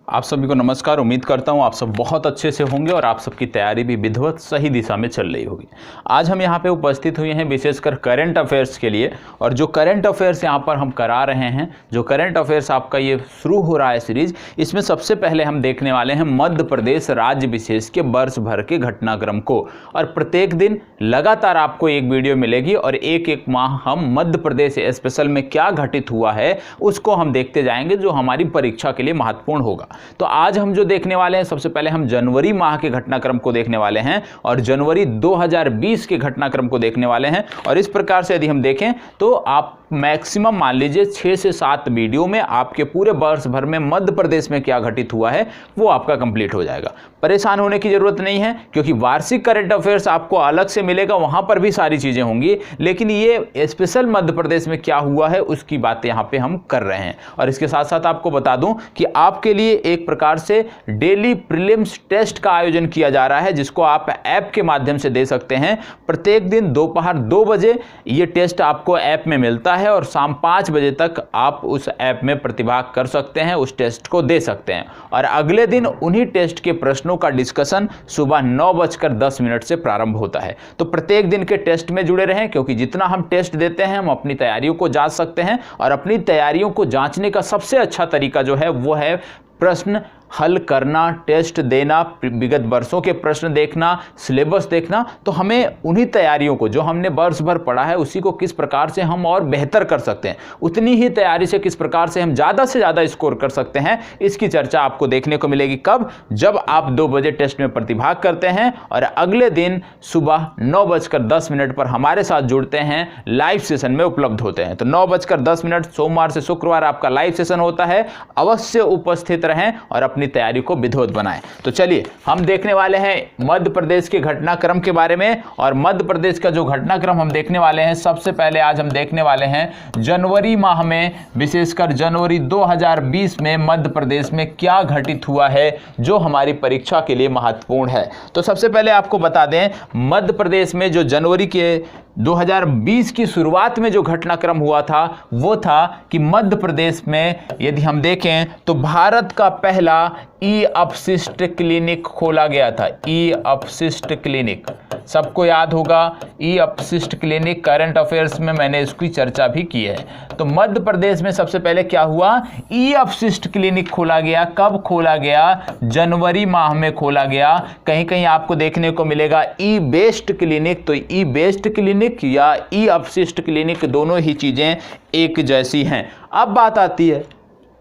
आप सभी को नमस्कार। उम्मीद करता हूँ आप सब बहुत अच्छे से होंगे और आप सबकी तैयारी भी विधिवत सही दिशा में चल रही होगी। आज हम यहाँ पे उपस्थित हुए हैं विशेषकर करंट अफेयर्स के लिए, और जो करंट अफेयर्स यहाँ पर हम करा रहे हैं, जो करंट अफेयर्स आपका ये शुरू हो रहा है सीरीज, इसमें सबसे पहले हम देखने वाले हैं मध्य प्रदेश राज्य विशेष के वर्ष भर के घटनाक्रम को। और प्रत्येक दिन लगातार आपको एक वीडियो मिलेगी और एक एक माह हम मध्य प्रदेश स्पेशल में क्या घटित हुआ है उसको हम देखते जाएंगे, जो हमारी परीक्षा के लिए महत्वपूर्ण होगा। तो आज हम जो देखने वाले हैं, सबसे पहले हम जनवरी माह के घटनाक्रम को देखने वाले हैं और जनवरी 2020 के घटनाक्रम को देखने वाले हैं। और इस प्रकार से यदि हम देखें तो आप मैक्सिमम मान लीजिए 6 से 7 वीडियो में आपके पूरे वर्ष भर में मध्य प्रदेश में क्या घटित हुआ है वो आपका कंप्लीट हो जाएगा। परेशान होने की जरूरत नहीं है, क्योंकि वार्षिक करंट अफेयर्स आपको अलग से मिलेगा, वहां पर भी सारी चीजें होंगी, लेकिन ये स्पेशल मध्य प्रदेश में क्या हुआ है उसकी बात यहां पे हम कर रहे हैं। और इसके साथ साथ आपको बता दूं कि आपके लिए एक प्रकार से डेली प्रीलिम्स टेस्ट का आयोजन किया जा रहा है, जिसको आप ऐप के माध्यम से दे सकते हैं। प्रत्येक दिन दोपहर 2 बजे ये टेस्ट आपको ऐप में मिलता है और शाम 5 बजे तक आप उस ऐप में प्रतिभाग कर सकते हैं, उस टेस्ट को दे सकते हैं। और अगले दिन उन्हीं टेस्ट के प्रश्नों का डिस्कशन सुबह 9:10 से प्रारंभ होता है। तो प्रत्येक दिन के टेस्ट में जुड़े रहें, क्योंकि जितना हम टेस्ट देते हैं हम अपनी तैयारियों को जांच सकते हैं। और अपनी तैयारियों को जांचने का सबसे अच्छा तरीका जो है वो है प्रश्न हल करना, टेस्ट देना, विगत वर्षों के प्रश्न देखना, सिलेबस देखना। तो हमें उन्हीं तैयारियों को जो हमने वर्ष भर पढ़ा है उसी को किस प्रकार से हम और बेहतर कर सकते हैं, उतनी ही तैयारी से किस प्रकार से हम ज़्यादा से ज़्यादा स्कोर कर सकते हैं, इसकी चर्चा आपको देखने को मिलेगी। कब? जब आप 2 बजे टेस्ट में प्रतिभाग करते हैं और अगले दिन सुबह 9:10 पर हमारे साथ जुड़ते हैं, लाइव सेशन में उपलब्ध होते हैं। तो 9:10 सोमवार से शुक्रवार आपका लाइव सेशन होता है, अवश्य उपस्थित रहें और अपनी तैयारी को विधिवत बनाएं। तो चलिए हम देखने वाले हैं मध्य प्रदेश के घटनाक्रम के बारे में। और मध्य प्रदेश का जो घटनाक्रम हम देखने वाले हैं, सबसे पहले आज हम देखने वाले हैं जनवरी माह में, विशेषकर जनवरी 2020 में मध्य प्रदेश में क्या घटित हुआ है जो हमारी परीक्षा के लिए महत्वपूर्ण है। तो सबसे पहले आपको बता दें, मध्य प्रदेश में जो जनवरी के 2020 की शुरुआत में जो घटनाक्रम हुआ था वो था कि मध्य प्रदेश में यदि हम देखें तो भारत का पहला ई अपशिष्ट क्लिनिक खोला गया था। ई अपशिष्ट क्लिनिक सबको याद होगा, ई अपशिष्ट क्लिनिक करंट अफेयर्स में मैंने इसकी चर्चा भी की है। तो मध्य प्रदेश में सबसे पहले क्या हुआ, ई अपशिष्ट क्लिनिक खोला गया। कब खोला गया? जनवरी माह में खोला गया। कहीं कहीं आपको देखने को मिलेगा ई बेस्ड क्लिनिक, तो ई बेस्ड क्लिनिक या ई अपशिष्ट क्लिनिक दोनों ही चीजें एक जैसी हैं। अब बात आती है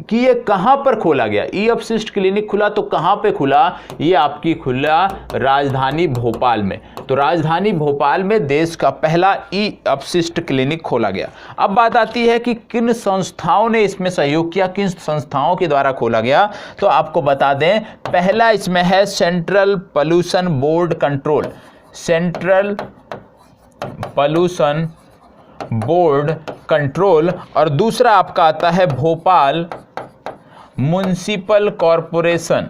कि ये कहां पर खोला गया। ई अपशिष्ट क्लिनिक खुला तो कहां पे खुला? ये आपकी खुला राजधानी भोपाल में। तो राजधानी भोपाल में देश का पहला ई अपशिष्ट क्लिनिक खोला गया। अब बात आती है कि किन संस्थाओं ने इसमें सहयोग किया, किन संस्थाओं के द्वारा खोला गया। तो आपको बता दें, पहला इसमें है central pollution board control, central pollution board control. और दूसरा आपका आता है Bhopal municipal corporation,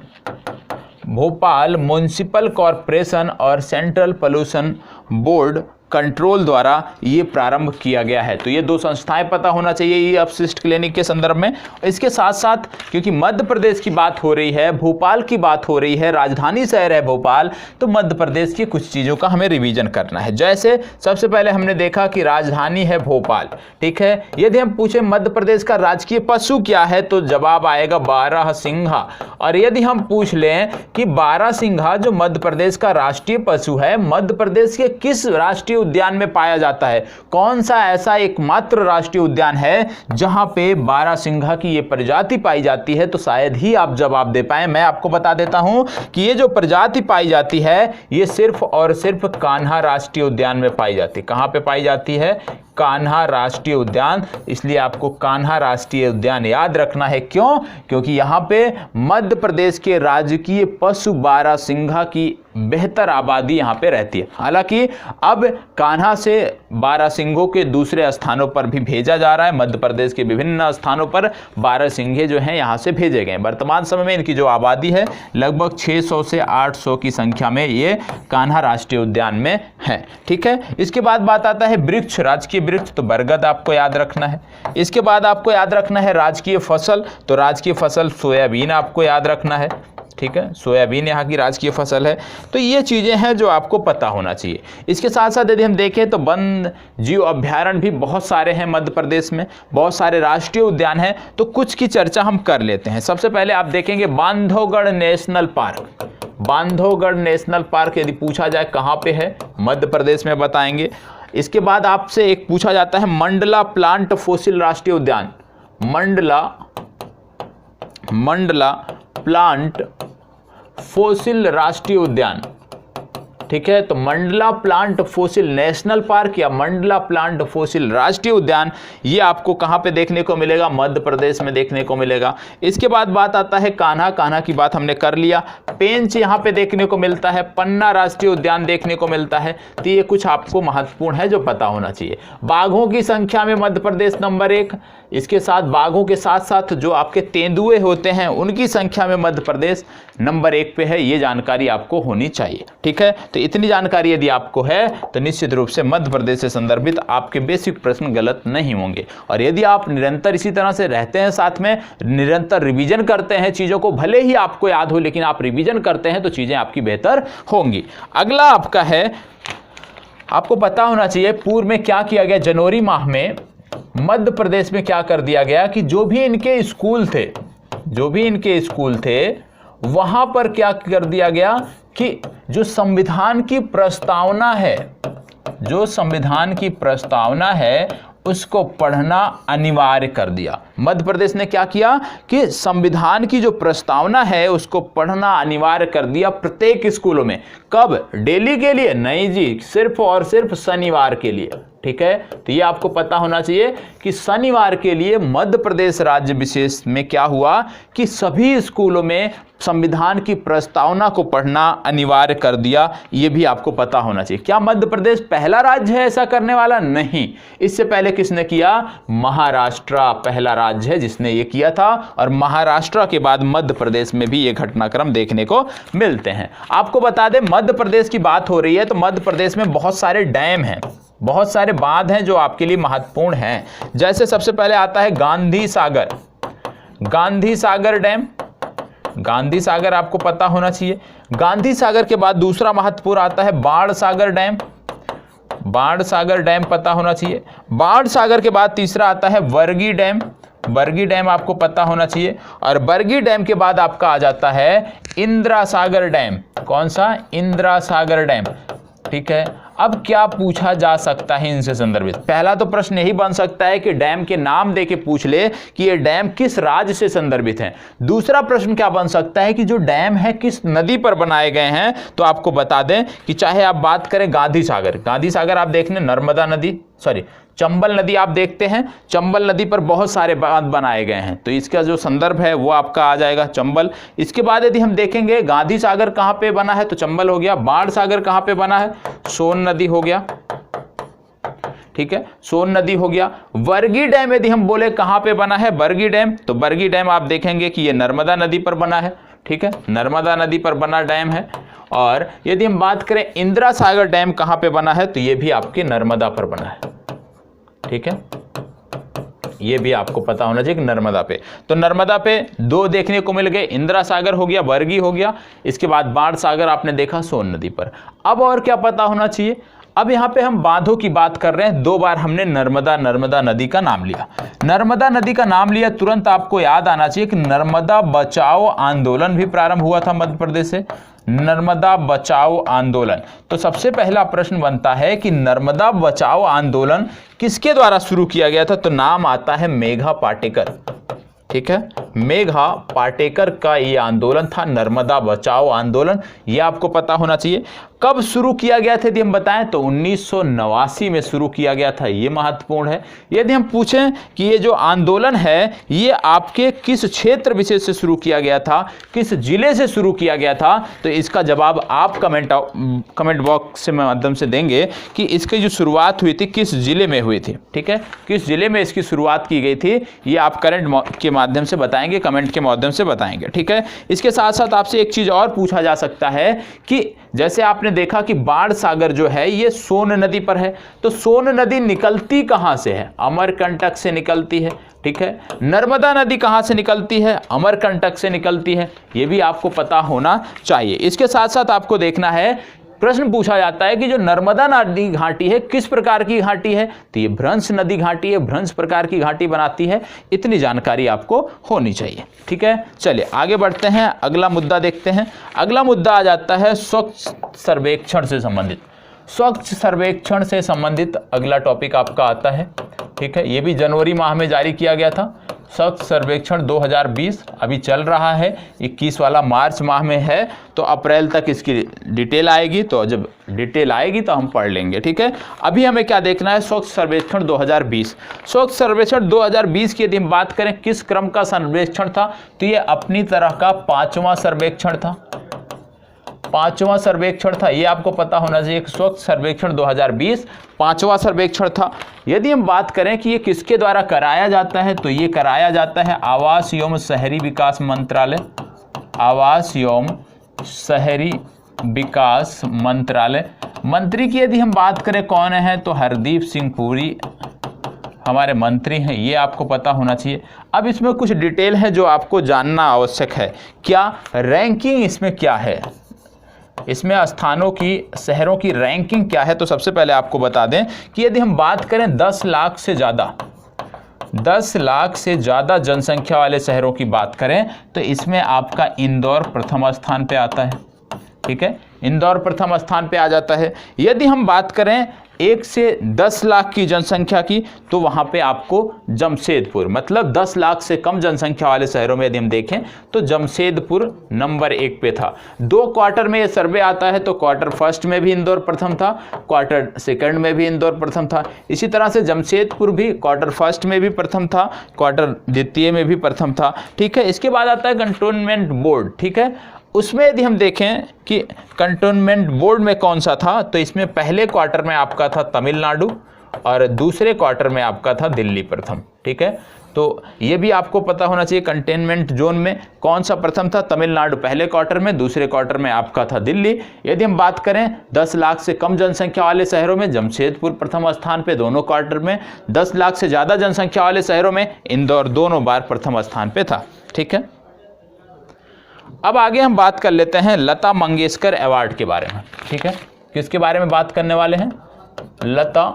Bhopal municipal corporation और सेंट्रल पॉल्यूशन बोर्ड कंट्रोल द्वारा ये प्रारंभ किया गया है। तो ये 2 संस्थाएं पता होना चाहिए ये अपशिष्ट क्लिनिक के संदर्भ में। इसके साथ साथ क्योंकि मध्य प्रदेश की बात हो रही है, भोपाल की बात हो रही है, राजधानी शहर है भोपाल, तो मध्य प्रदेश की कुछ चीज़ों का हमें रिवीजन करना है। जैसे सबसे पहले हमने देखा कि राजधानी है भोपाल, ठीक है। यदि हम पूछे मध्य प्रदेश का राजकीय पशु क्या है, तो जवाब आएगा बारहसिंघा। और यदि हम पूछ लें कि बारहसिंघा जो मध्य प्रदेश का राष्ट्रीय पशु है, मध्य प्रदेश के किस राष्ट्रीय उद्यान में पाया जाता है, कौन सा ऐसा एकमात्र राष्ट्रीय उद्यान है जहां पे बारहसिंघा की ये प्रजाति पाई जाती है, तो शायद ही आप जवाब दे पाए। मैं आपको बता देता हूं कि ये जो प्रजाति पाई जाती है ये सिर्फ और सिर्फ कान्हा राष्ट्रीय उद्यान में पाई जाती है। कहां पे पाई जाती है? कान्हा राष्ट्रीय उद्यान। इसलिए आपको कान्हा राष्ट्रीय उद्यान याद रखना है। क्यों? क्योंकि यहाँ पे मध्य प्रदेश के राजकीय पशु बारहसिंघा की बेहतर आबादी यहाँ पे रहती है। हालांकि अब कान्हा से बारहसिंघों के दूसरे स्थानों पर भी भेजा जा रहा है। मध्य प्रदेश के विभिन्न स्थानों पर बारहसिंघे जो हैं यहाँ से भेजे गए। वर्तमान समय में इनकी जो आबादी है लगभग 600 से 800 की संख्या में ये कान्हा राष्ट्रीय उद्यान में है। ठीक है, इसके बाद बात आता है वृक्ष, राजकीय वृक्ष, तो बरगद आपको याद रखना है। इसके बाद आपको याद रखना है राजकीय फसल, तो राजकीय फसल सोयाबीन आपको याद रखना है। ठीक है, सोयाबीन यहाँ की राजकीय फसल है। तो ये चीज़ें हैं जो आपको पता होना चाहिए। इसके साथ साथ यदि हम देखें तो वन जीव अभ्यारण्य भी बहुत सारे हैं मध्य प्रदेश में, बहुत सारे राष्ट्रीय उद्यान हैं। तो कुछ की चर्चा हम कर लेते हैं। सबसे पहले आप देखेंगे Bandhavgarh national park. Bandhavgarh national park यदि पूछा जाए कहाँ पे है, मध्य प्रदेश में बताएंगे। इसके बाद आपसे एक पूछा जाता है मंडला प्लांट फॉसिल राष्ट्रीय उद्यान। मंडला प्लांट फॉसिल राष्ट्रीय उद्यान। ठीक है, तो Mandla plant fossil national park या मंडला प्लांट फॉसिल राष्ट्रीय उद्यान, ये आपको कहाँ पे देखने को मिलेगा, मध्य प्रदेश में देखने को मिलेगा। इसके बाद बात आता है कान्हा। कान्हा की बात हमने कर लिया। पेंच यहाँ पे देखने को मिलता है, पन्ना राष्ट्रीय उद्यान देखने को मिलता है। तो ये कुछ आपको महत्वपूर्ण है जो पता होना चाहिए। बाघों की संख्या में मध्य प्रदेश नंबर 1। इसके साथ बाघों के साथ साथ जो आपके तेंदुए होते हैं उनकी संख्या में मध्य प्रदेश नंबर 1 पे है। ये जानकारी आपको होनी चाहिए। ठीक है, तो इतनी जानकारी यदि आपको है तो निश्चित रूप से मध्य प्रदेश से संदर्भित आपके बेसिक प्रश्न गलत नहीं होंगे। और यदि आप निरंतर इसी तरह से रहते हैं, साथ में निरंतर रिवीजन करते हैं चीज़ों को, भले ही आपको याद हो लेकिन आप रिवीजन करते हैं तो चीज़ें आपकी बेहतर होंगी। अगला आपका है, आपको पता होना चाहिए पूर्व में क्या किया गया। जनवरी माह में मध्य प्रदेश में क्या कर दिया गया कि जो भी इनके स्कूल थे वहां पर क्या कर दिया गया कि जो संविधान की प्रस्तावना है उसको पढ़ना अनिवार्य कर दिया। मध्य प्रदेश ने क्या किया कि संविधान की जो प्रस्तावना है उसको पढ़ना अनिवार्य कर दिया प्रत्येक स्कूलों में। कब? डेली के लिए नहीं जी, सिर्फ और सिर्फ शनिवार के लिए। ठीक है, तो ये आपको पता होना चाहिए कि शनिवार के लिए मध्य प्रदेश राज्य विशेष में क्या हुआ कि सभी स्कूलों में संविधान की प्रस्तावना को पढ़ना अनिवार्य कर दिया। ये भी आपको पता होना चाहिए। क्या मध्य प्रदेश पहला राज्य है ऐसा करने वाला? नहीं, इससे पहले किसने किया? महाराष्ट्र पहला राज्य है जिसने ये किया था। और महाराष्ट्र के बाद मध्य प्रदेश में भी ये घटनाक्रम देखने को मिलते हैं। आपको बता दें, मध्य प्रदेश की बात हो रही है तो मध्य प्रदेश में बहुत सारे डैम हैं, बहुत सारे बांध हैं जो आपके लिए महत्वपूर्ण हैं। जैसे सबसे पहले आता है गांधी सागर डैम। गांधी सागर आपको पता होना चाहिए। गांधी सागर के बाद दूसरा महत्वपूर्ण आता है बाण सागर डैम पता होना चाहिए। बाण सागर के बाद तीसरा आता है बरगी डैम आपको पता होना चाहिए। और बरगी डैम के बाद आपका आ जाता है इंदिरा सागर डैम। कौन सा? इंदिरा सागर डैम। ठीक है, अब क्या पूछा जा सकता है इनसे संदर्भित? पहला तो प्रश्न यही बन सकता है कि डैम के नाम देके पूछ ले कि ये डैम किस राज्य से संदर्भित है। दूसरा प्रश्न क्या बन सकता है कि जो डैम है किस नदी पर बनाए गए हैं। तो आपको बता दें कि चाहे आप बात करें गांधी सागर आप देखने चंबल नदी आप देखते हैं, चंबल नदी पर बहुत सारे बांध बनाए गए हैं। तो इसका जो संदर्भ है वो आपका आ जाएगा चंबल। इसके बाद यदि हम देखेंगे गांधी सागर कहाँ पे बना है तो चंबल हो गया। बाण सागर कहाँ पे बना है? सोन नदी हो गया। ठीक है, सोन नदी हो गया। बरगी डैम यदि हम बोले कहाँ पे बना है बरगी डैम, तो बरगी डैम आप देखेंगे कि ये नर्मदा नदी पर बना है। ठीक है, नर्मदा नदी पर बना डैम है। और यदि हम बात करें इंदिरा सागर डैम कहाँ पे बना है तो ये भी आपके नर्मदा पर बना है। ठीक है, ये भी आपको पता होना चाहिए कि नर्मदा पे। तो नर्मदा पे दो देखने को मिल गए, इंदिरा सागर हो गया, बरगी हो गया। इसके बाद बाण सागर आपने देखा सोन नदी पर। अब और क्या पता होना चाहिए? अब यहाँ पे हम बांधों की बात कर रहे हैं। 2 बार हमने नर्मदा नदी का नाम लिया। नर्मदा नदी का नाम लिया, तुरंत आपको याद आना चाहिए कि नर्मदा बचाओ आंदोलन भी प्रारंभ हुआ था मध्य प्रदेश से। नर्मदा बचाओ आंदोलन। तो सबसे पहला प्रश्न बनता है कि नर्मदा बचाओ आंदोलन किसके द्वारा शुरू किया गया था? तो नाम आता है मेघा पाटेकर। ठीक है, मेघा पाटेकर का ये आंदोलन था, नर्मदा बचाओ आंदोलन, ये आपको पता होना चाहिए। कब शुरू किया गया था यदि हम बताएं तो 1989 में शुरू किया गया था, ये महत्वपूर्ण है। यदि हम पूछें कि ये जो आंदोलन है ये आपके किस क्षेत्र विशेष से शुरू किया गया था, किस जिले से शुरू किया गया था, तो इसका जवाब आप कमेंट बॉक्स के माध्यम से देंगे कि इसकी जो शुरुआत हुई थी किस जिले में हुई थी। ठीक है, किस जिले में इसकी शुरुआत की गई थी ये आप कमेंट के माध्यम से बताएंगे, कमेंट के माध्यम से बताएंगे। ठीक है, इसके साथ साथ आपसे एक चीज और पूछा जा सकता है कि जैसे आपने देखा कि बाण सागर जो है ये सोन नदी पर है, तो सोन नदी निकलती कहां से है? अमरकंटक से निकलती है। ठीक है, नर्मदा नदी कहां से निकलती है? अमरकंटक से निकलती है, ये भी आपको पता होना चाहिए। इसके साथ साथ आपको देखना है, प्रश्न पूछा जाता है कि जो नर्मदा नदी घाटी है किस प्रकार की घाटी है, तो ये भ्रंश नदी घाटी है, भ्रंश प्रकार की घाटी बनाती है। इतनी जानकारी आपको होनी चाहिए। ठीक है, चलिए आगे बढ़ते हैं, अगला मुद्दा देखते हैं। अगला मुद्दा आ जाता है स्वच्छ सर्वेक्षण से संबंधित। स्वच्छ सर्वेक्षण से संबंधित अगला टॉपिक आपका आता है। ठीक है, ये भी जनवरी माह में जारी किया गया था। स्वच्छ सर्वेक्षण 2020 अभी चल रहा है, 21 वाला मार्च माह में है, तो अप्रैल तक इसकी डिटेल आएगी, तो जब डिटेल आएगी तो हम पढ़ लेंगे। ठीक है, अभी हमें क्या देखना है? स्वच्छ सर्वेक्षण 2020। स्वच्छ सर्वेक्षण 2020 की यदि हम बात करें किस क्रम का सर्वेक्षण था, तो ये अपनी तरह का 5वां सर्वेक्षण था। 5वां सर्वेक्षण था, ये आपको पता होना चाहिए। स्वच्छ सर्वेक्षण 2020 5वां सर्वेक्षण था। यदि हम बात करें कि ये किसके द्वारा कराया जाता है, तो ये कराया जाता है आवास एवं शहरी विकास मंत्रालय। आवास एवं शहरी विकास मंत्रालय। मंत्री की यदि हम बात करें कौन है, तो हरदीप सिंह पुरी हमारे मंत्री हैं, ये आपको पता होना चाहिए। अब इसमें कुछ डिटेल है जो आपको जानना आवश्यक है। क्या रैंकिंग इसमें क्या है, इसमें स्थानों की, शहरों की रैंकिंग क्या है, तो सबसे पहले आपको बता दें कि यदि हम बात करें 10 लाख से ज़्यादा जनसंख्या वाले शहरों की बात करें, तो इसमें आपका इंदौर प्रथम स्थान पे आता है। ठीक है, इंदौर प्रथम स्थान पे आ जाता है। यदि हम बात करें 1 से 10 लाख की जनसंख्या की, तो वहाँ पे आपको जमशेदपुर, मतलब 10 लाख से कम जनसंख्या वाले शहरों में यदि हम देखें तो जमशेदपुर नंबर 1 पे था। 2 क्वार्टर में ये सर्वे आता है, तो क्वार्टर फर्स्ट में भी इंदौर प्रथम था, क्वार्टर सेकंड में भी इंदौर प्रथम था। इसी तरह से जमशेदपुर भी क्वार्टर फर्स्ट में भी प्रथम था, क्वार्टर द्वितीय में भी प्रथम था। ठीक है, इसके बाद आता है कंटोनमेंट बोर्ड। ठीक है, उसमें यदि हम देखें कि कंटोनमेंट बोर्ड में कौन सा था, तो इसमें पहले क्वार्टर में आपका था तमिलनाडु और दूसरे क्वार्टर में आपका था दिल्ली प्रथम। ठीक है, तो ये भी आपको पता होना चाहिए कंटेनमेंट जोन में कौन सा प्रथम था। तमिलनाडु पहले क्वार्टर में, दूसरे क्वार्टर में आपका था दिल्ली। यदि हम बात करें 10 लाख से कम जनसंख्या वाले शहरों में, जमशेदपुर प्रथम स्थान पे दोनों क्वार्टर में। 10 लाख से ज़्यादा जनसंख्या वाले शहरों में इंदौर दोनों बार प्रथम स्थान पे था। ठीक है, अब आगे हम बात कर लेते हैं लता मंगेशकर अवार्ड के बारे में। ठीक है, किसके बारे में बात करने वाले हैं? लता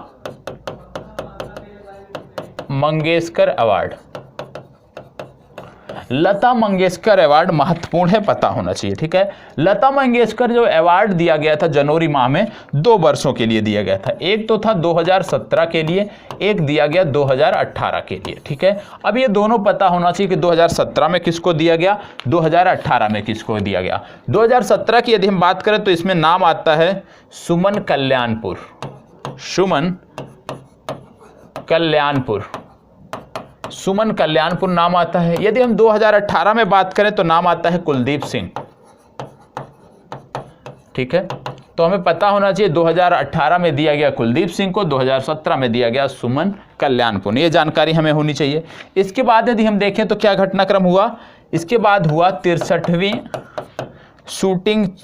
मंगेशकर अवार्ड। लता मंगेशकर अवार्ड महत्वपूर्ण है, पता होना चाहिए। ठीक है, लता मंगेशकर जो अवार्ड दिया गया था जनवरी माह में 2 वर्षों के लिए दिया गया था। एक तो था 2017 के लिए, एक दिया गया 2018 के लिए। ठीक है, अब ये दोनों पता होना चाहिए कि 2017 में किसको दिया गया, 2018 में किसको दिया गया। 2017 की यदि हम बात करें तो इसमें नाम आता है सुमन कल्याणपुर। सुमन कल्याणपुर, सुमन कल्याणपुर नाम आता है। यदि हम 2018 में बात करें तो नाम आता है कुलदीप सिंह। ठीक है, तो हमें पता होना चाहिए 2018 में दिया गया कुलदीप सिंह को, 2017 में दिया गया सुमन कल्याणपुर। ये जानकारी हमें होनी चाहिए। इसके बाद यदि हम देखें तो क्या घटनाक्रम हुआ, इसके बाद हुआ 63वीं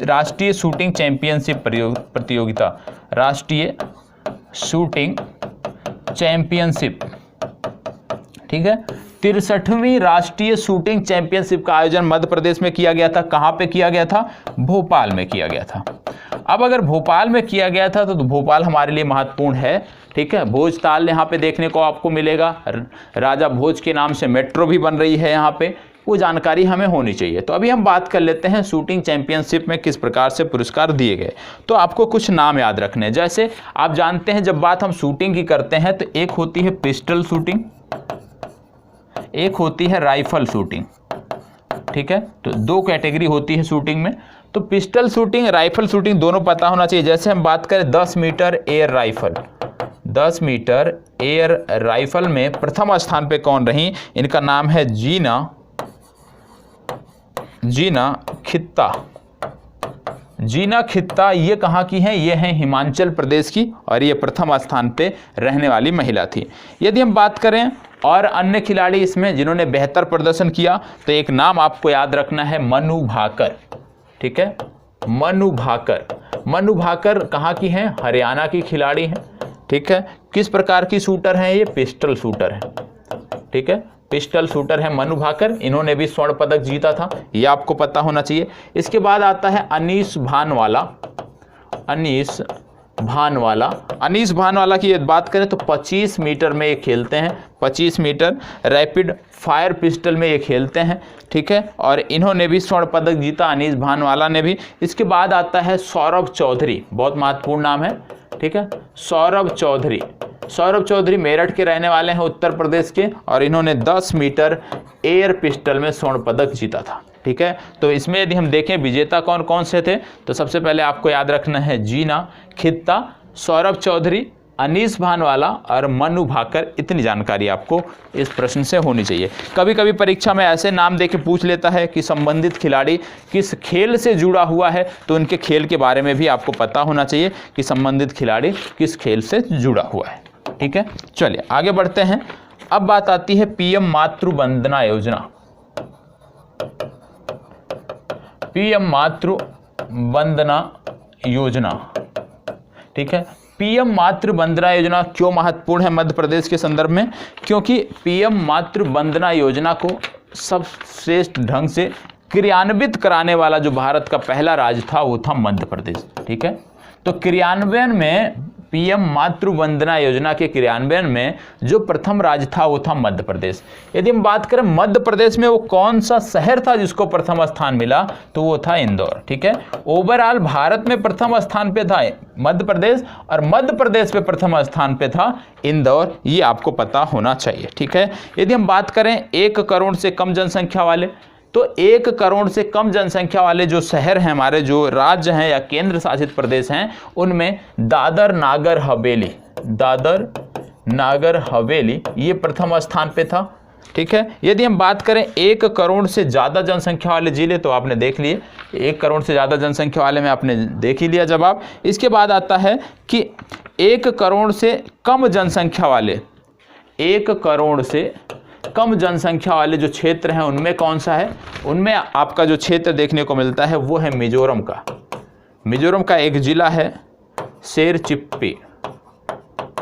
राष्ट्रीय शूटिंग चैंपियनशिप प्रतियोगिता। राष्ट्रीय शूटिंग चैंपियनशिप। ठीक है, 63वीं राष्ट्रीय शूटिंग चैंपियनशिप का आयोजन मध्य प्रदेश में किया गया था। कहां पे किया गया था? भोपाल में किया गया था। अब अगर भोपाल में किया गया था तो भोपाल हमारे लिए महत्वपूर्ण है। ठीक है, भोजताल यहाँ पे देखने को आपको मिलेगा, राजा भोज के नाम से मेट्रो भी बन रही है यहाँ पे, वो जानकारी हमें होनी चाहिए। तो अभी हम बात कर लेते हैं शूटिंग चैंपियनशिप में किस प्रकार से पुरस्कार दिए गए। तो आपको कुछ नाम याद रखने हैं। जैसे आप जानते हैं जब बात हम शूटिंग की करते हैं तो एक होती है पिस्टल शूटिंग, एक होती है राइफल शूटिंग। ठीक है। तो 2 कैटेगरी होती है शूटिंग में। तो पिस्टल शूटिंग, राइफल शूटिंग दोनों पता होना चाहिए। जैसे हम बात करें 10 metre air rifle, 10 metre air rifle में प्रथम स्थान पे कौन रही? इनका नाम है जीना खित्ता। जीना खित्ता ये कहाँ की हैं? ये हैं हिमाचल प्रदेश की, और ये प्रथम स्थान पे रहने वाली महिला थी। यदि हम बात करें और अन्य खिलाड़ी इसमें जिन्होंने बेहतर प्रदर्शन किया, तो एक नाम आपको याद रखना है, मनु भाकर। ठीक है, मनु भाकर। मनु भाकर कहाँ की हैं? हरियाणा की खिलाड़ी हैं। ठीक है, किस प्रकार की शूटर हैं? ये पिस्टल शूटर है। ठीक है, पिस्टल शूटर है मनु भाकर। इन्होंने भी स्वर्ण पदक जीता था, ये आपको पता होना चाहिए। इसके बाद आता है अनीश भानवाला। अनीश भानवाला की बात करें तो 25 मीटर में ये खेलते हैं, 25 मीटर रैपिड फायर पिस्टल में ये खेलते हैं। ठीक है, और इन्होंने भी स्वर्ण पदक जीता, अनीश भानवाला ने भी। इसके बाद आता है सौरभ चौधरी, बहुत महत्वपूर्ण नाम है। ठीक है, सौरभ चौधरी मेरठ के रहने वाले हैं, उत्तर प्रदेश के, और इन्होंने 10 मीटर एयर पिस्टल में स्वर्ण पदक जीता था। ठीक है, तो इसमें यदि हम देखें विजेता कौन कौन से थे, तो सबसे पहले आपको याद रखना है जीना खित्ता, सौरभ चौधरी, अनीश भानवाला और मनु भाकर। इतनी जानकारी आपको इस प्रश्न से होनी चाहिए। कभी कभी परीक्षा में ऐसे नाम देके पूछ लेता है कि संबंधित खिलाड़ी किस खेल से जुड़ा हुआ है, तो उनके खेल के बारे में भी आपको पता होना चाहिए कि संबंधित खिलाड़ी किस खेल से जुड़ा हुआ है। ठीक है, चलिए आगे बढ़ते हैं। अब बात आती है पीएम मातृ वंदना योजना। पीएम मातृ वंदना योजना, ठीक है, पीएम मातृ वंदना योजना क्यों महत्वपूर्ण है मध्य प्रदेश के संदर्भ में? क्योंकि पीएम मातृ वंदना योजना को सर्वश्रेष्ठ ढंग से क्रियान्वित कराने वाला जो भारत का पहला राज्य था वो था मध्य प्रदेश। ठीक है, तो क्रियान्वयन में पीएम मातृ वंदना योजना के क्रियान्वयन में जो प्रथम राज्य था वो था मध्य प्रदेश। यदि हम बात करें मध्य प्रदेश में वो कौन सा शहर था जिसको प्रथम स्थान मिला, तो वो था इंदौर। ठीक है, ओवरऑल भारत में प्रथम स्थान पे था मध्य प्रदेश, और मध्य प्रदेश पे प्रथम स्थान पे था इंदौर, ये आपको पता होना चाहिए। ठीक है, यदि हम बात करें 1 करोड़ से कम जनसंख्या वाले, तो 1 करोड़ से कम जनसंख्या वाले जो शहर हैं हमारे, जो राज्य हैं या केंद्र शासित प्रदेश हैं, उनमें दादर नागर हवेली ये प्रथम स्थान पे था। ठीक है, यदि हम बात करें 1 करोड़ से ज़्यादा जनसंख्या वाले जिले, तो आपने देख लिए 1 करोड़ से ज़्यादा जनसंख्या वाले में आपने देख ही लिया जवाब। इसके बाद आता है कि 1 करोड़ से कम जनसंख्या वाले, 1 करोड़ से कम जनसंख्या वाले जो क्षेत्र हैं उनमें कौन सा है? उनमें आपका जो क्षेत्र देखने को मिलता है वो है मिजोरम का। मिजोरम का एक जिला है शेरचिप्पी।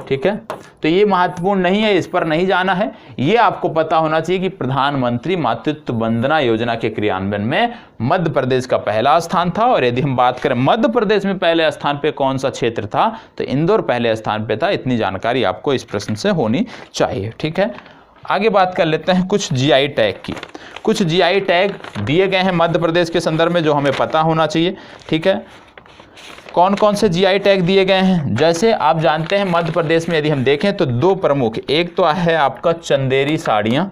ठीक है, तो ये महत्वपूर्ण नहीं है, इस पर नहीं जाना है। ये आपको पता होना चाहिए कि प्रधानमंत्री मातृत्व वंदना योजना के क्रियान्वयन में मध्य प्रदेश का पहला स्थान था। और यदि हम बात करें मध्य प्रदेश में पहले स्थान पे कौन सा क्षेत्र था, तो इंदौर पहले स्थान पे था। इतनी जानकारी आपको इस प्रश्न से होनी चाहिए। ठीक है, आगे बात कर लेते हैं कुछ जीआई टैग की। कुछ जीआई टैग दिए गए हैं मध्य प्रदेश के संदर्भ में जो हमें पता होना चाहिए। ठीक है, कौन कौन से जीआई टैग दिए गए हैं? जैसे आप जानते हैं मध्य प्रदेश में यदि हम देखें तो 2 प्रमुख, एक तो है आपका चंदेरी साड़ियाँ,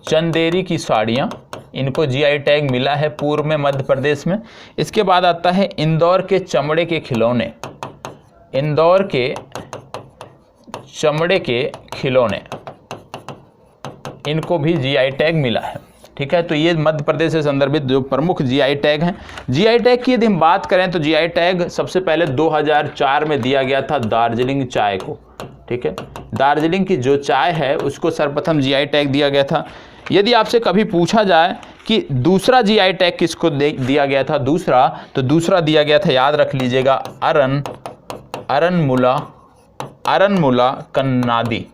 चंदेरी की साड़ियाँ, इनको जीआई टैग मिला है पूर्व में मध्य प्रदेश में। इसके बाद आता है इंदौर के चमड़े के खिलौने, इंदौर के चमड़े के खिलौने, इनको भी जीआई टैग मिला है। ठीक है, तो ये मध्य प्रदेश से संदर्भित जो प्रमुख जीआई टैग हैं। जीआई टैग की यदि हम बात करें तो जीआई टैग सबसे पहले 2004 में दिया गया था दार्जिलिंग चाय को। ठीक है, दार्जिलिंग की जो चाय है उसको सर्वप्रथम जीआई टैग दिया गया था। यदि आपसे कभी पूछा जाए कि दूसरा जीआई टैग किसको दिया गया था, तो दूसरा दिया गया था, याद रख लीजिएगा, अरनमुला कन्नादी।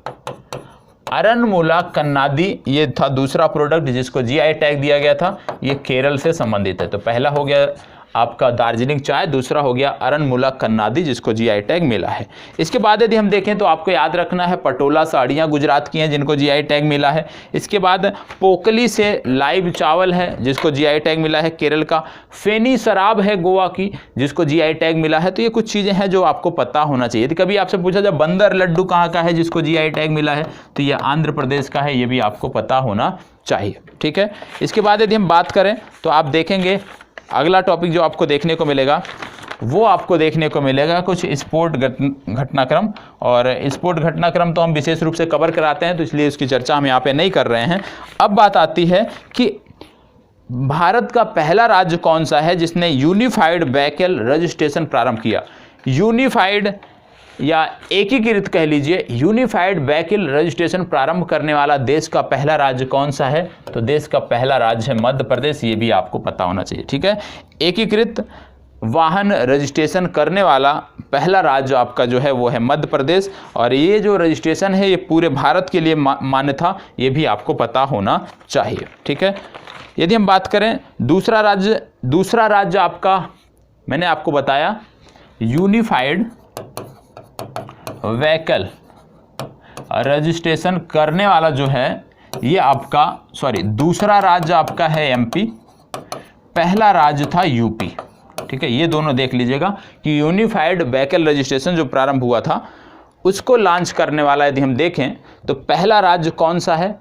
अरनमुला कन्नादी ये था दूसरा प्रोडक्ट जिसको जीआई टैग दिया गया था। ये केरल से संबंधित है। तो पहला हो गया आपका दार्जिलिंग चाय, दूसरा हो गया अरनमुला कन्नाडी जिसको जीआई टैग मिला है। इसके बाद यदि हम देखें तो आपको याद रखना है पटोला साड़ियाँ गुजरात की हैं जिनको जीआई टैग मिला है। इसके बाद पोकली से लाइव चावल है जिसको जीआई टैग मिला है केरल का। फेनी शराब है गोवा की जिसको जीआई टैग मिला है। तो ये कुछ चीज़ें हैं जो आपको पता होना चाहिए। यदि कभी आपसे पूछा जाए बंदर लड्डू कहाँ का है जिसको जीआई टैग मिला है, तो ये आंध्र प्रदेश का है, ये भी आपको पता होना चाहिए। ठीक है, इसके बाद यदि हम बात करें तो आप देखेंगे अगला टॉपिक जो आपको देखने को मिलेगा वो आपको देखने को मिलेगा कुछ स्पोर्ट घटनाक्रम। और स्पोर्ट घटनाक्रम तो हम विशेष रूप से कवर कराते हैं तो इसलिए उसकी चर्चा हम यहाँ पे नहीं कर रहे हैं। अब बात आती है कि भारत का पहला राज्य कौन सा है जिसने यूनिफाइड व्हीकल रजिस्ट्रेशन प्रारंभ किया। यूनिफाइड या एकीकृत कह लीजिए, यूनिफाइड व्हीकल रजिस्ट्रेशन प्रारंभ करने वाला देश का पहला राज्य कौन सा है, तो देश का पहला राज्य है मध्य प्रदेश। ये भी आपको पता होना चाहिए। ठीक है, एकीकृत वाहन रजिस्ट्रेशन करने वाला पहला राज्य आपका जो है वो है मध्य प्रदेश। और ये जो रजिस्ट्रेशन है ये पूरे भारत के लिए मान्य था, ये भी आपको पता होना चाहिए। ठीक है, यदि हम बात करें दूसरा राज्य आपका, मैंने आपको बताया यूनिफाइड व्हीकल रजिस्ट्रेशन करने वाला जो है ये आपका दूसरा राज्य आपका है एमपी, पहला राज्य था यूपी। ठीक है, ये दोनों देख लीजिएगा कि यूनिफाइड व्हीकल रजिस्ट्रेशन जो प्रारंभ हुआ था उसको लॉन्च करने वाला यदि हम देखें तो पहला राज्य कौन सा है।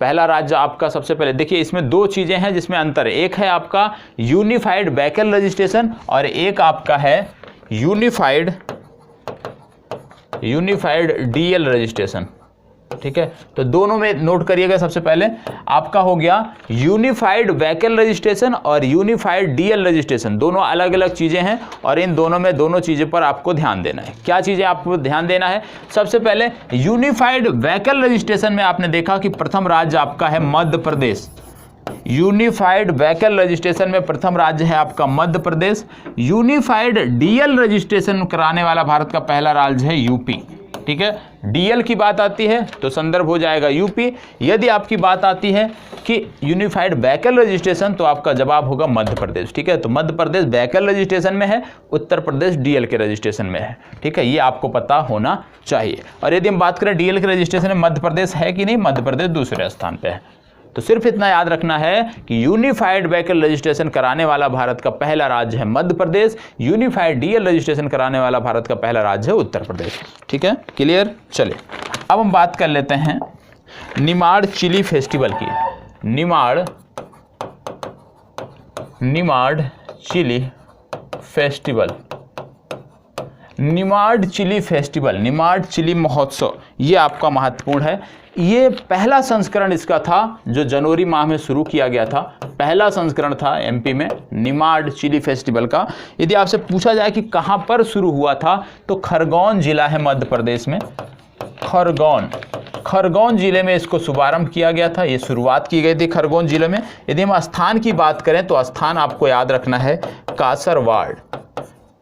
पहला राज्य आपका सबसे पहले देखिए, इसमें दो चीज़ें हैं जिसमें अंतर है। एक है आपका यूनिफाइड व्हीकल रजिस्ट्रेशन और एक आपका है यूनिफाइड डीएल रजिस्ट्रेशन। ठीक है, तो दोनों में नोट करिएगा। सबसे पहले आपका हो गया यूनिफाइड व्हीकल रजिस्ट्रेशन और यूनिफाइड डीएल रजिस्ट्रेशन, दोनों अलग अलग चीज़ें हैं और इन दोनों में दोनों चीज़ों पर आपको ध्यान देना है। क्या चीज़ें आपको ध्यान देना है, सबसे पहले यूनिफाइड व्हीकल रजिस्ट्रेशन में आपने देखा कि प्रथम राज्य आपका है Madhya Pradesh. Unified vehicle registration में प्रथम राज्य है आपका Madhya Pradesh. Unified DL registration कराने वाला भारत का पहला राज्य है यूपी। ठीक है, डीएल की बात आती है तो संदर्भ हो जाएगा यूपी। यदि आपकी बात आती है कि यूनिफाइड व्हीकल रजिस्ट्रेशन तो आपका जवाब होगा मध्य प्रदेश। ठीक है, तो मध्य प्रदेश व्हीकल रजिस्ट्रेशन में है, उत्तर प्रदेश डीएल के रजिस्ट्रेशन में है। ठीक है, ये आपको पता होना चाहिए। और यदि हम बात करें डीएल के रजिस्ट्रेशन में मध्य प्रदेश है कि नहीं, मध्य प्रदेश दूसरे स्थान पर है। तो सिर्फ इतना याद रखना है कि यूनिफाइड व्हीकल रजिस्ट्रेशन कराने वाला भारत का पहला राज्य है Madhya Pradesh, unified DL registration कराने वाला भारत का पहला राज्य है उत्तर प्रदेश। ठीक है, क्लियर। चलिए अब हम बात कर लेते हैं निमाड़ चिली फेस्टिवल की। Nimar chilli festival, Nimar chilli festival, Nimar चिली महोत्सव, ये आपका महत्वपूर्ण है। ये पहला संस्करण इसका था जो जनवरी माह में शुरू किया गया था। पहला संस्करण था एमपी में निमाड़ चिली फेस्टिवल का। यदि आपसे पूछा जाए कि कहाँ पर शुरू हुआ था तो खरगोन जिला है मध्य प्रदेश में, खरगोन जिले में इसको शुभारंभ किया गया था। ये शुरुआत की गई थी खरगोन जिले में। यदि हम स्थान की बात करें तो स्थान आपको याद रखना है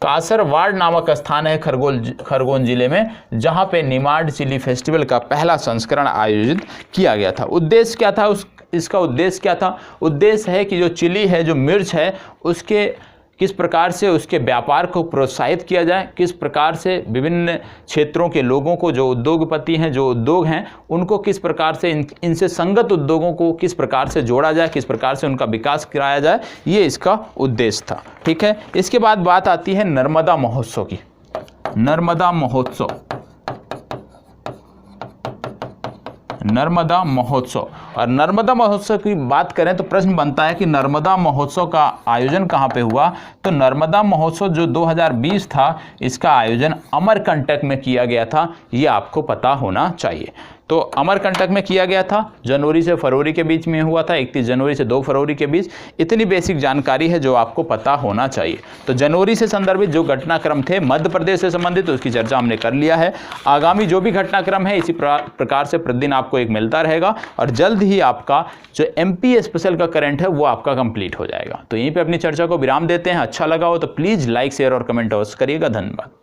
कासरवाड़ नामक स्थान है खरगोन जिले में, जहां पे निमाड़ चिली फेस्टिवल का पहला संस्करण आयोजित किया गया था। उद्देश्य क्या था इसका उद्देश्य क्या था? उद्देश्य है कि जो चिली है, जो मिर्च है, उसके किस प्रकार से उसके व्यापार को प्रोत्साहित किया जाए, किस प्रकार से विभिन्न क्षेत्रों के लोगों को, जो उद्योगपति हैं, जो उद्योग हैं, उनको किस प्रकार से इनसे संगत उद्योगों को किस प्रकार से जोड़ा जाए, किस प्रकार से उनका विकास कराया जाए, ये इसका उद्देश्य था। ठीक है, इसके बाद बात आती है नर्मदा महोत्सव की। नर्मदा महोत्सव और नर्मदा महोत्सव की बात करें तो प्रश्न बनता है कि नर्मदा महोत्सव का आयोजन कहाँ पे हुआ। तो नर्मदा महोत्सव जो 2020 था, इसका आयोजन अमरकंटक में किया गया था, ये आपको पता होना चाहिए। तो अमरकंटक में किया गया था, जनवरी से फरवरी के बीच में हुआ था, 31 जनवरी से 2 फरवरी के बीच। इतनी बेसिक जानकारी है जो आपको पता होना चाहिए। तो जनवरी से संदर्भित जो घटनाक्रम थे मध्य प्रदेश से संबंधित, तो उसकी चर्चा हमने कर लिया है। आगामी जो भी घटनाक्रम है इसी प्रकार से प्रतिदिन आपको एक मिलता रहेगा और जल्द ही आपका जो एमपी स्पेशल का करंट है वो आपका कंप्लीट हो जाएगा। तो यहीं पर अपनी चर्चा को विराम देते हैं। अच्छा लगा हो तो प्लीज़ लाइक, शेयर और कमेंट अवश्य करिएगा। धन्यवाद।